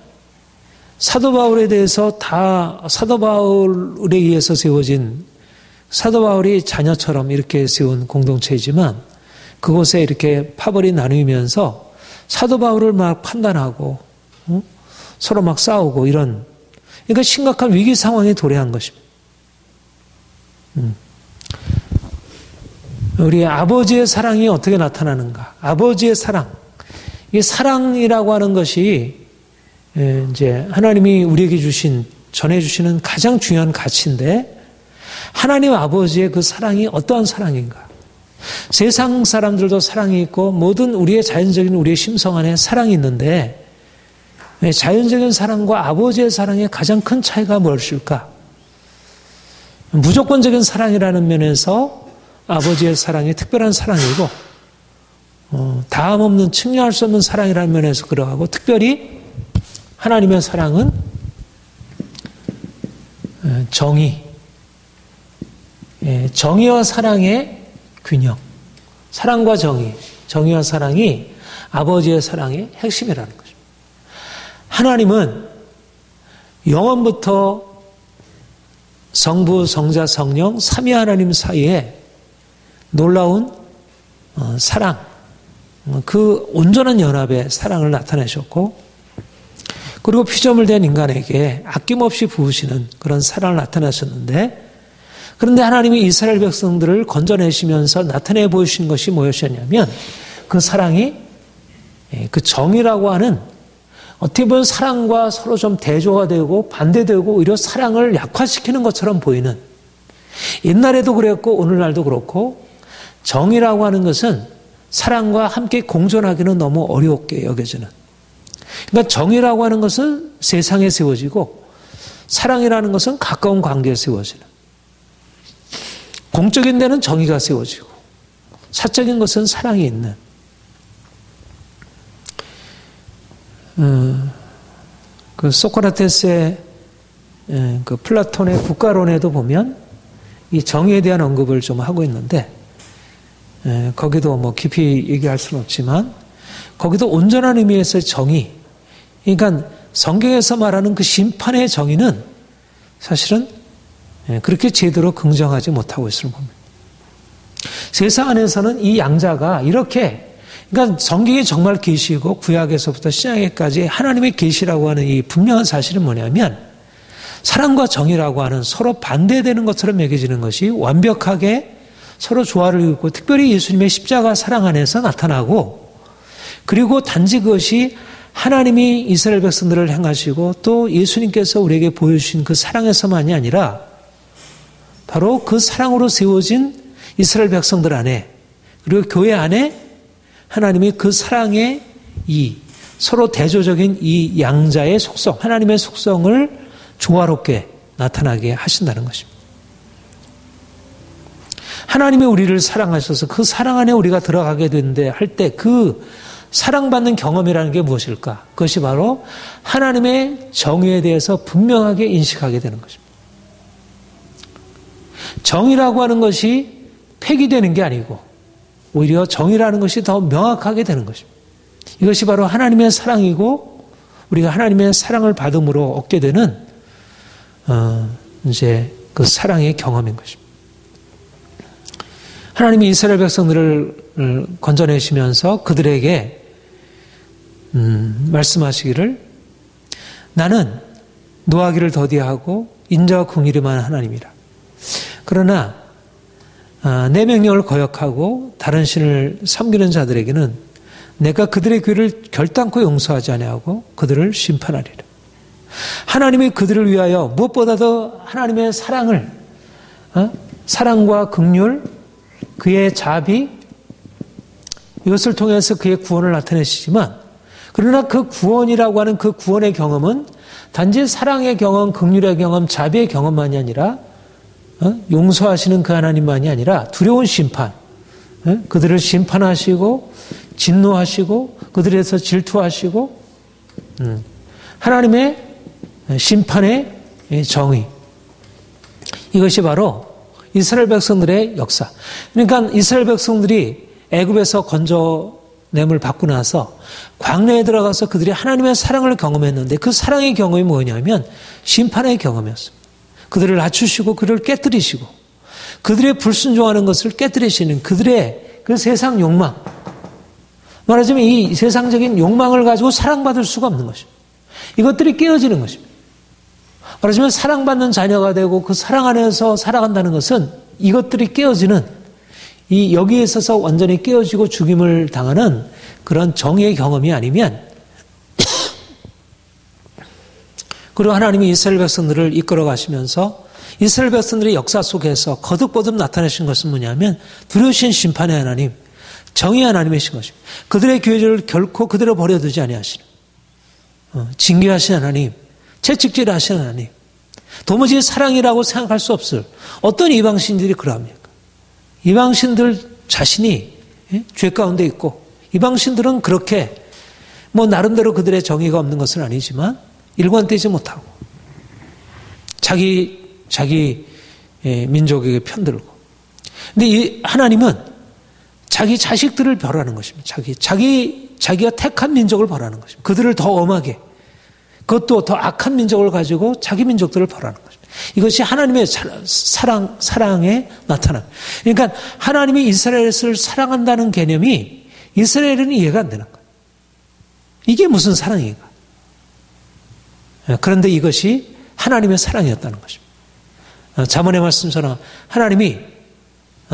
사도 바울에 대해서 다 사도 바울에 의해서 세워진 사도 바울이 자녀처럼 이렇게 세운 공동체이지만 그곳에 이렇게 파벌이 나누면서 사도 바울을 막 판단하고 서로 막 싸우고 이런 그러니까 심각한 위기 상황에 도래한 것입니다. 우리 아버지의 사랑이 어떻게 나타나는가? 아버지의 사랑. 이 사랑이라고 하는 것이 이제 하나님이 우리에게 전해주시는 가장 중요한 가치인데 하나님 아버지의 그 사랑이 어떠한 사랑인가? 세상 사람들도 사랑이 있고 모든 우리의 자연적인 우리의 심성 안에 사랑이 있는데 자연적인 사랑과 아버지의 사랑의 가장 큰 차이가 무엇일까? 무조건적인 사랑이라는 면에서 아버지의 사랑이 특별한 사랑이고 다음 없는 측량할 수 없는 사랑이라는 면에서 그러하고 특별히 하나님의 사랑은 정의와 사랑의 균형, 사랑과 정의와 사랑이 아버지의 사랑의 핵심이라는 것입니다. 하나님은 영원부터 성부, 성자, 성령, 삼위 하나님 사이에 놀라운 사랑, 그 온전한 연합의 사랑을 나타내셨고 그리고 피조물 된 인간에게 아낌없이 부으시는 그런 사랑을 나타내셨는데 그런데 하나님이 이스라엘 백성들을 건져내시면서 나타내 보이신 것이 무엇이었냐면 그 사랑이 그 정이라고 하는 어떻게 보면 사랑과 서로 좀 대조가 되고 반대되고 오히려 사랑을 약화시키는 것처럼 보이는 옛날에도 그랬고 오늘날도 그렇고 정이라고 하는 것은 사랑과 함께 공존하기는 너무 어렵게 여겨지는 그러니까 정이라고 하는 것은 세상에 세워지고 사랑이라는 것은 가까운 관계에 세워지는, 공적인 데는 정의가 세워지고 사적인 것은 사랑이 있는, 그 소크라테스의 그 플라톤의 국가론에도 보면 이 정의에 대한 언급을 좀 하고 있는데, 거기도 뭐 깊이 얘기할 수는 없지만 거기도 온전한 의미에서의 정의, 그러니까 성경에서 말하는 그 심판의 정의는 사실은 그렇게 제대로 긍정하지 못하고 있음을 봅니다. 세상 안에서는 이 양자가 이렇게, 그러니까 성경이 정말 계시고 구약에서부터 신약에까지 하나님의 계시라고 하는 이 분명한 사실은 뭐냐면, 사랑과 정의라고 하는 서로 반대되는 것처럼 여겨지는 것이 완벽하게 서로 조화를 이루고 특별히 예수님의 십자가 사랑 안에서 나타나고, 그리고 단지 그것이 하나님이 이스라엘 백성들을 행하시고 또 예수님께서 우리에게 보여주신 그 사랑에서만이 아니라 바로 그 사랑으로 세워진 이스라엘 백성들 안에, 그리고 교회 안에 하나님이 그 사랑의 이 서로 대조적인 이 양자의 속성, 하나님의 속성을 조화롭게 나타나게 하신다는 것입니다. 하나님이 우리를 사랑하셔서 그 사랑 안에 우리가 들어가게 되는데 할 때 그 사랑받는 경험이라는 게 무엇일까? 그것이 바로 하나님의 정의에 대해서 분명하게 인식하게 되는 것입니다. 정의라고 하는 것이 폐기되는 게 아니고 오히려 정의라는 것이 더 명확하게 되는 것입니다. 이것이 바로 하나님의 사랑이고 우리가 하나님의 사랑을 받음으로 얻게 되는 이제 그 사랑의 경험인 것입니다. 하나님이 이스라엘 백성들을 건져내시면서 그들에게 말씀하시기를, 나는 노하기를 더디하고 인자와 긍휼이만 하나님이라. 그러나 내 명령을 거역하고 다른 신을 섬기는 자들에게는 내가 그들의 귀를 결단코 용서하지 아니하고 그들을 심판하리라. 하나님이 그들을 위하여 무엇보다도 하나님의 사랑을, 사랑과 긍휼, 그의 자비, 이것을 통해서 그의 구원을 나타내시지만, 그러나 그 구원이라고 하는 그 구원의 경험은 단지 사랑의 경험, 긍휼의 경험, 자비의 경험만이 아니라 용서하시는 그 하나님만이 아니라 두려운 심판, 그들을 심판하시고 진노하시고 그들에서 질투하시고 하나님의 심판의 정의, 이것이 바로 이스라엘 백성들의 역사. 그러니까 이스라엘 백성들이 애굽에서 건져냄을 받고 나서 광야에 들어가서 그들이 하나님의 사랑을 경험했는데 그 사랑의 경험이 뭐냐면 심판의 경험이었습니다. 그들을 낮추시고 그들을 깨뜨리시고 그들의 불순종하는 것을 깨뜨리시는 그들의 그 세상 욕망, 말하자면 이 세상적인 욕망을 가지고 사랑받을 수가 없는 것입니다. 이것들이 깨어지는 것입니다. 말하자면 사랑받는 자녀가 되고 그 사랑 안에서 살아간다는 것은 이것들이 깨어지는, 이 여기에 있어서 완전히 깨어지고 죽임을 당하는 그런 정의의 경험이 아니면, 그리고 하나님이 이스라엘 백성들을 이끌어 가시면서 이스라엘 백성들의 역사 속에서 거듭거듭 나타내신 것은 뭐냐면 두려우신 심판의 하나님, 정의의 하나님이신 것입니다. 그들의 교회를 결코 그대로 버려두지 아니하시는, 징계하신 하나님, 채찍질 하시는 하나님, 도무지 사랑이라고 생각할 수 없을 어떤 이방신들이 그러합니까? 이방신들 자신이 죄 가운데 있고, 이방신들은 그렇게 뭐 나름대로 그들의 정의가 없는 것은 아니지만 일관되지 못하고 자기 민족에게 편들고, 근데 이 하나님은 자기 자식들을 벌하는 것입니다. 자기가 택한 민족을 벌하는 것입니다. 그들을 더 엄하게, 그것도 더 악한 민족을 가지고 자기 민족들을 벌하는 것입니다. 이것이 하나님의 사랑에 나타납니다. 그러니까 하나님이 이스라엘을 사랑한다는 개념이 이스라엘은 이해가 안 되는 거예요. 이게 무슨 사랑인가? 그런데 이것이 하나님의 사랑이었다는 것입니다. 잠언의 말씀처럼 하나님이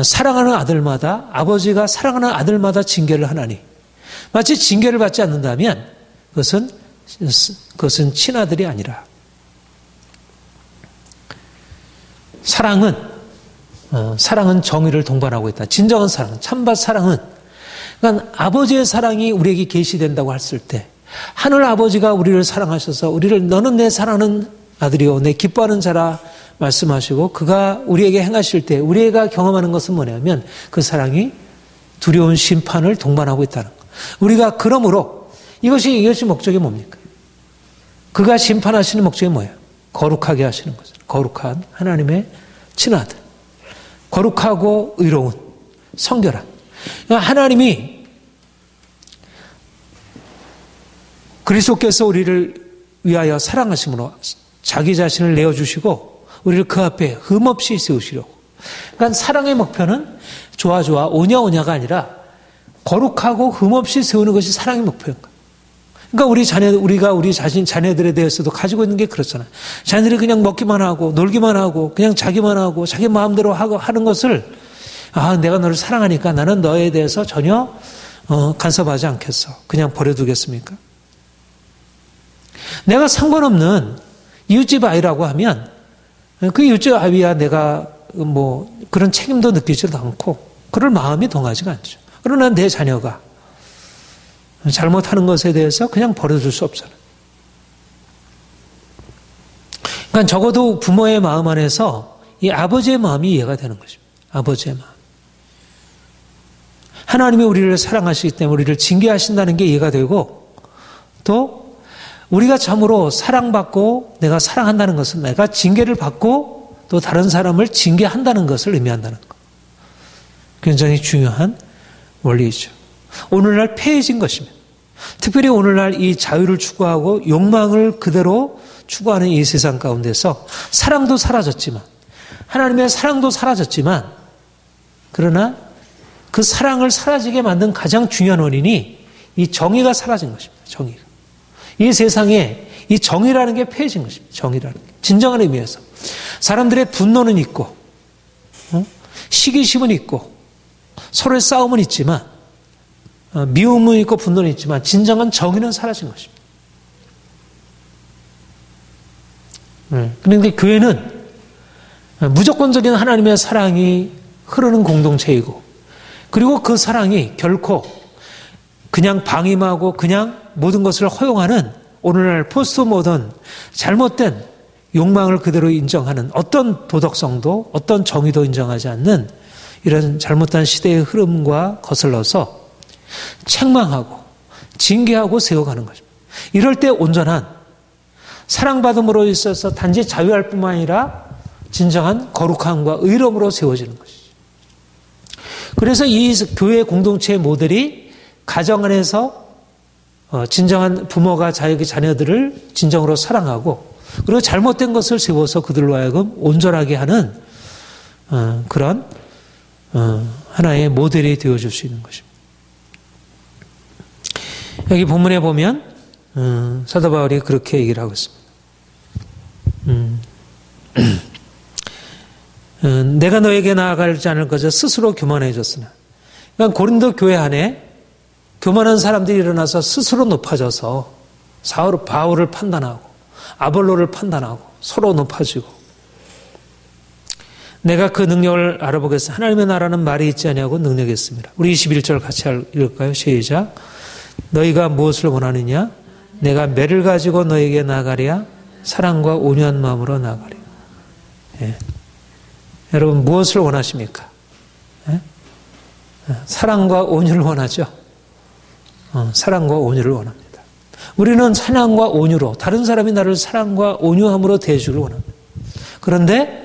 사랑하는 아들마다, 아버지가 사랑하는 아들마다 징계를 하나니, 마치 징계를 받지 않는다면 그것은 친아들이 아니라, 사랑은 정의를 동반하고 있다. 진정한 사랑은, 참받 사랑은, 그러니까 아버지의 사랑이 우리에게 계시된다고 했을 때, 하늘 아버지가 우리를 사랑하셔서 우리를 너는 내 사랑하는 아들이요 내 기뻐하는 자라 말씀하시고 그가 우리에게 행하실 때 우리가 경험하는 것은 뭐냐면 그 사랑이 두려운 심판을 동반하고 있다는 것. 우리가 그러므로 이것이 목적이 뭡니까? 그가 심판하시는 목적이 뭐예요? 거룩하게 하시는 거죠. 거룩한 하나님의 친아들. 거룩하고 의로운 성결한. 그러니까 하나님이 그리스도께서 우리를 위하여 사랑하심으로 자기 자신을 내어주시고 우리를 그 앞에 흠없이 세우시려고. 그러니까 사랑의 목표는 좋아 오냐가 아니라 거룩하고 흠없이 세우는 것이 사랑의 목표인 거예요. 그러니까 우리가 우리 자녀들에 대해서도 가지고 있는 게 그렇잖아요. 자녀들이 그냥 먹기만 하고 놀기만 하고 그냥 자기만 하고 자기 마음대로 하는 것을 내가 너를 사랑하니까 나는 너에 대해서 전혀 간섭하지 않겠어. 그냥 버려두겠습니까? 내가 상관없는 이웃집 아이라고 하면 그 이웃집 아이야 내가 그런 책임도 느끼지도 않고 그럴 마음이 동하지가 않죠. 그러나 내 자녀가 잘못하는 것에 대해서 그냥 버려줄 수 없잖아요. 그러니까 적어도 부모의 마음 안에서 이 아버지의 마음이 이해가 되는 것입니다. 아버지의 마음. 하나님이 우리를 사랑하시기 때문에 우리를 징계하신다는 게 이해가 되고 또 우리가 참으로 사랑받고 내가 사랑한다는 것은 내가 징계를 받고 또 다른 사람을 징계한다는 것을 의미한다는 것. 굉장히 중요한 원리이죠. 오늘날 폐해진 것입니다. 특별히 오늘날 이 자유를 추구하고 욕망을 그대로 추구하는 이 세상 가운데서 사랑도 사라졌지만 하나님의 사랑도 사라졌지만 그러나 그 사랑을 사라지게 만든 가장 중요한 원인이 이 정의가 사라진 것입니다. 정의가. 이 세상에 이 정의라는 게 폐해진 것입니다. 정의라는 게. 진정한 의미에서. 사람들의 분노는 있고 시기심은 있고 서로의 싸움은 있지만 미움은 있고 분노는 있지만 진정한 정의는 사라진 것입니다. 그런데 교회는 무조건적인 하나님의 사랑이 흐르는 공동체이고 그리고 그 사랑이 결코 그냥 방임하고 그냥 모든 것을 허용하는 오늘날 포스트 모던 잘못된 욕망을 그대로 인정하는 어떤 도덕성도 어떤 정의도 인정하지 않는 이런 잘못된 시대의 흐름과 거슬러서 책망하고 징계하고 세워가는 것입니다. 이럴 때 온전한 사랑받음으로 있어서 단지 자유할 뿐만 아니라 진정한 거룩함과 의로움으로 세워지는 것이죠. 그래서 이 교회 공동체의 모델이 가정 안에서 진정한 부모가 자기 자녀들을 진정으로 사랑하고 그리고 잘못된 것을 세워서 그들로 하여금 온전하게 하는 그런 하나의 모델이 되어줄 수 있는 것입니다. 여기 본문에 보면 사도 바울이 그렇게 얘기를 하고 있습니다. 내가 너에게 나아가지 않을 것을 스스로 교만해졌으나 그러니까 고린도 교회 안에 교만한 사람들이 일어나서 스스로 높아져서 바울을 판단하고 아볼로를 판단하고 서로 높아지고 내가 그 능력을 알아보겠어. 하나님의 나라는 말이 있지 아니하고 능력이 있습니다. 우리 21절 같이 읽을까요? 시작. 너희가 무엇을 원하느냐? 내가 매를 가지고 너에게 나아가랴? 사랑과 온유한 마음으로 나아가랴. 예. 여러분 무엇을 원하십니까? 예? 사랑과 온유를 원하죠. 사랑과 온유를 원합니다. 우리는 사랑과 온유로 다른 사람이 나를 사랑과 온유함으로 대해주기를 원합니다. 그런데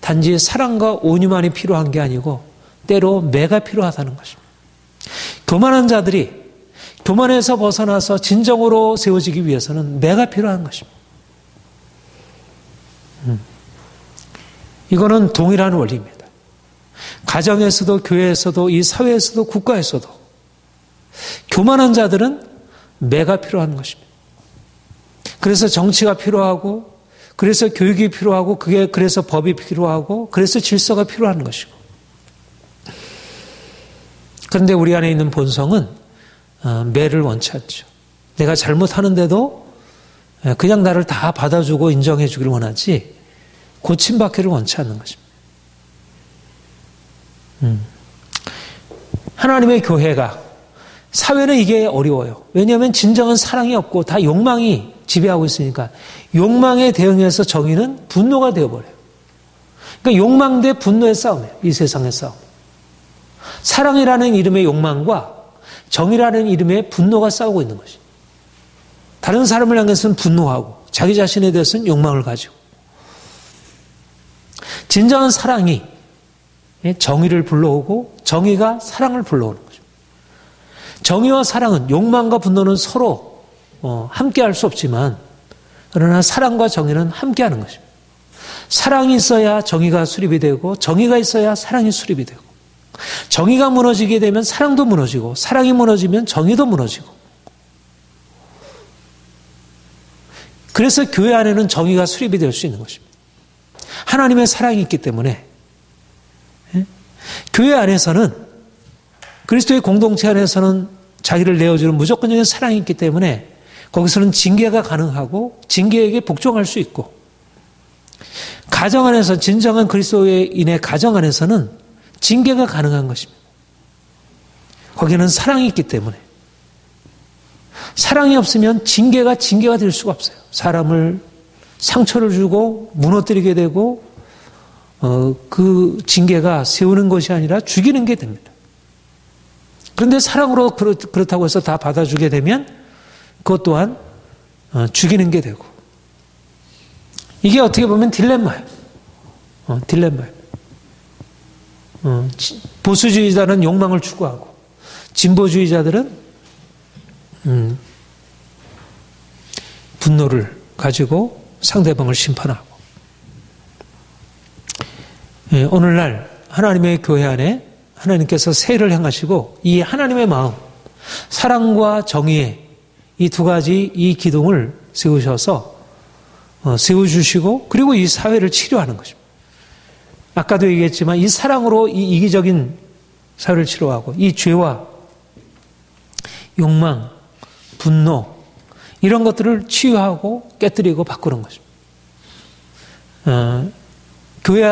단지 사랑과 온유만이 필요한 게 아니고 때로 매가 필요하다는 것입니다. 교만한 자들이 교만에서 벗어나서 진정으로 세워지기 위해서는 매가 필요한 것입니다. 이거는 동일한 원리입니다. 가정에서도 교회에서도 이 사회에서도 국가에서도 교만한 자들은 매가 필요한 것입니다. 그래서 정치가 필요하고 그래서 교육이 필요하고 그래서 법이 필요하고 그래서 질서가 필요한 것이고 그런데 우리 안에 있는 본성은 매를 원치 않죠. 내가 잘못하는데도 그냥 나를 다 받아주고 인정해 주기를 원하지 고침받기를 원치 않는 것입니다. 하나님의 교회가 사회는 이게 어려워요. 왜냐하면 진정한 사랑이 없고 다 욕망이 지배하고 있으니까 욕망에 대응해서 정의는 분노가 되어버려요. 그러니까 욕망 대 분노의 싸움이에요. 이 세상의 싸움. 사랑이라는 이름의 욕망과 정의라는 이름의 분노가 싸우고 있는 것이. 다른 사람을 향해서는 분노하고 자기 자신에 대해서는 욕망을 가지고. 진정한 사랑이 정의를 불러오고 정의가 사랑을 불러오는 거죠. 정의와 사랑은, 욕망과 분노는 서로 함께 할 수 없지만, 그러나 사랑과 정의는 함께 하는 것입니다. 사랑이 있어야 정의가 수립이 되고, 정의가 있어야 사랑이 수립이 되고, 정의가 무너지게 되면 사랑도 무너지고, 사랑이 무너지면 정의도 무너지고. 그래서 교회 안에는 정의가 수립이 될 수 있는 것입니다. 하나님의 사랑이 있기 때문에 교회 안에서는, 그리스도의 공동체 안에서는 자기를 내어주는 무조건적인 사랑이 있기 때문에 거기서는 징계가 가능하고 징계에게 복종할 수 있고, 가정 안에서, 진정한 그리스도인의 가정 안에서는 징계가 가능한 것입니다. 거기는 사랑이 있기 때문에. 사랑이 없으면 징계가 될 수가 없어요. 사람을 상처를 주고 무너뜨리게 되고, 그 징계가 세우는 것이 아니라 죽이는 게 됩니다. 그런데 사랑으로 그렇다고 해서 다 받아주게 되면 그것 또한 죽이는 게 되고. 이게 어떻게 보면 딜레마예요. 딜레마예요. 보수주의자는 욕망을 추구하고, 진보주의자들은 분노를 가지고 상대방을 심판하고. 오늘날 하나님의 교회 안에 하나님께서 세를 행하시고, 이 하나님의 마음, 사랑과 정의의 이 두 가지 이 기둥을 세우셔서 세워주시고, 그리고 이 사회를 치료하는 것입니다. 아까도 얘기했지만 이 사랑으로 이 이기적인 사회를 치료하고, 이 죄와 욕망, 분노, 이런 것들을 치유하고 깨뜨리고 바꾸는 것입니다. 교회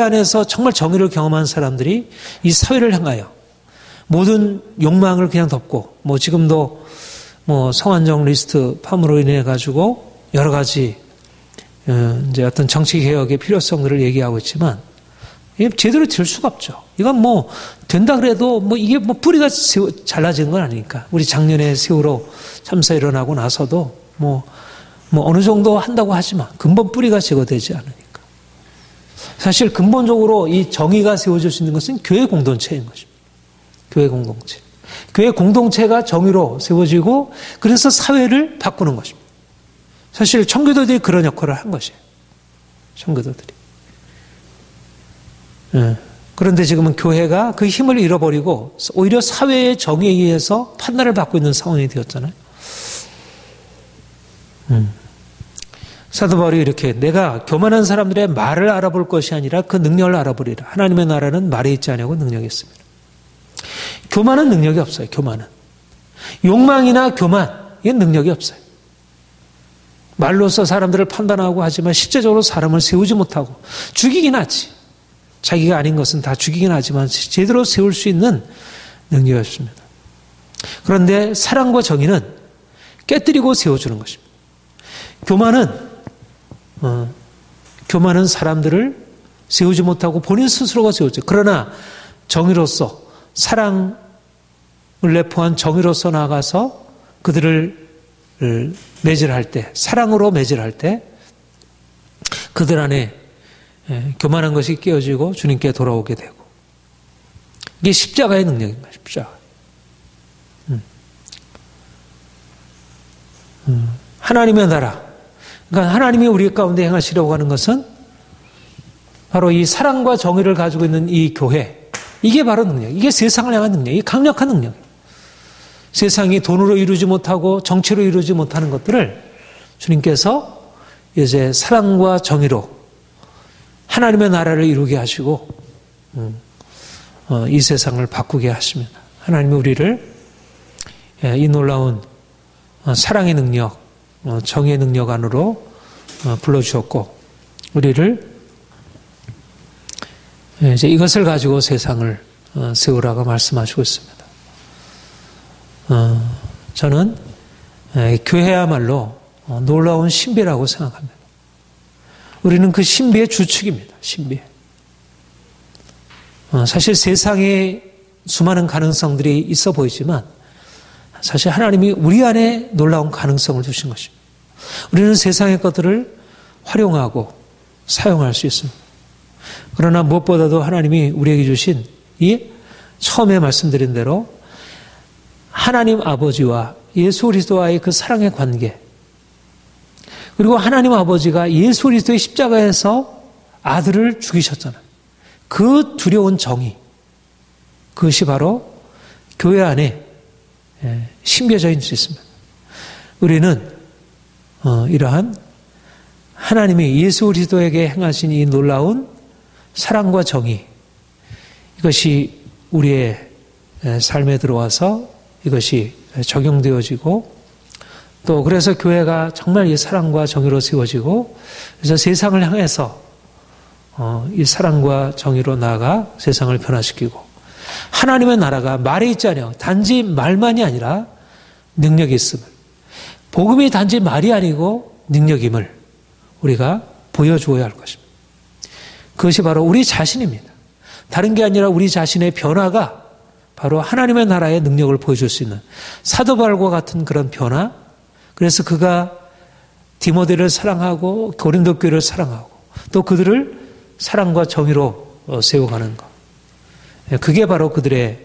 안에서 정말 정의를 경험한 사람들이 이 사회를 향하여 모든 욕망을 그냥 덮고, 지금도 성한정 리스트 팜으로 인해 가지고 여러 가지 이제 어떤 정치 개혁의 필요성들을 얘기하고 있지만, 이게 제대로 될 수가 없죠. 이건 된다 그래도 이게 뿌리가 잘라지는 건 아니니까. 우리 작년에 세월호 참사 일어나고 나서도 어느 정도 한다고 하지만 근본 뿌리가 제거되지 않으니까. 사실 근본적으로 이 정의가 세워질 수 있는 것은 교회 공동체인 것입니다. 교회 공동체. 교회 공동체가 정의로 세워지고, 그래서 사회를 바꾸는 것입니다. 사실 청교도들이 그런 역할을 한 것이에요. 청교도들이. 그런데 지금은 교회가 그 힘을 잃어버리고 오히려 사회의 정의에 의해서 판단을 받고 있는 상황이 되었잖아요. 사도 바울이 이렇게, 내가 교만한 사람들의 말을 알아볼 것이 아니라 그 능력을 알아보리라. 하나님의 나라는 말에 있지 아니하고 능력에 있습니다. 교만은 능력이 없어요. 교만은. 욕망이나 교만, 이건 능력이 없어요. 말로써 사람들을 판단하고 하지만 실제적으로 사람을 세우지 못하고, 죽이긴 하지. 자기가 아닌 것은 다 죽이긴 하지만 제대로 세울 수 있는 능력이 없습니다. 그런데 사랑과 정의는 깨뜨리고 세워주는 것입니다. 교만은 사람들을 세우지 못하고 본인 스스로가 세우죠. 그러나 정의로서, 사랑을 내포한 정의로서 나아가서 그들을 매질할 때, 사랑으로 매질할 때 그들 안에 교만한 것이 깨어지고 주님께 돌아오게 되고, 이게 십자가의 능력입니다. 십자가. 하나님의 나라, 그러니까 하나님이 우리 가운데 행하시려고 하는 것은 바로 이 사랑과 정의를 가지고 있는 이 교회, 이게 바로 능력, 이게 세상을 향한 능력, 이게 강력한 능력이에요. 세상이 돈으로 이루지 못하고 정치로 이루지 못하는 것들을 주님께서 이제 사랑과 정의로 하나님의 나라를 이루게 하시고 이 세상을 바꾸게 하십니다. 하나님이 우리를 이 놀라운 사랑의 능력, 정의의 능력 안으로 불러주었고, 우리를 이제 이것을 가지고 세상을 세우라고 말씀하시고 있습니다. 저는 교회야말로 놀라운 신비라고 생각합니다. 우리는 그 신비의 주축입니다. 신비. 사실 세상에 수많은 가능성들이 있어 보이지만 사실 하나님이 우리 안에 놀라운 가능성을 주신 것입니다. 우리는 세상의 것들을 활용하고 사용할 수 있습니다. 그러나 무엇보다도 하나님이 우리에게 주신 이 처음에 말씀드린 대로 하나님 아버지와 예수 그리스도와의 그 사랑의 관계, 그리고 하나님 아버지가 예수 그리스도의 십자가에서 아들을 죽이셨잖아요. 그 두려운 정의, 그것이 바로 교회 안에 심겨져 있을 수 있습니다. 우리는 이러한 하나님이 예수 그리스도에게 행하신 이 놀라운 사랑과 정의, 이것이 우리의 삶에 들어와서 이것이 적용되어지고, 또 그래서 교회가 정말 이 사랑과 정의로 세워지고, 그래서 세상을 향해서 이 사랑과 정의로 나아가 세상을 변화시키고, 하나님의 나라가 말에 있지 않아요. 단지 말만이 아니라 능력이 있음을, 복음이 단지 말이 아니고 능력임을 우리가 보여주어야 할 것입니다. 그것이 바로 우리 자신입니다. 다른 게 아니라 우리 자신의 변화가 바로 하나님의 나라의 능력을 보여줄 수 있는 사도 바울과 같은 그런 변화. 그래서 그가 디모데를 사랑하고 고린도 교회를 사랑하고 또 그들을 사랑과 정의로 세워가는 것. 그게 바로 그들의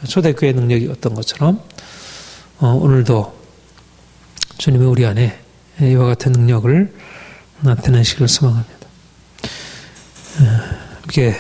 초대교회 능력이었던 것처럼 오늘도 주님이 우리 안에 이와 같은 능력을 나타내시기를 소망합니다. 이렇게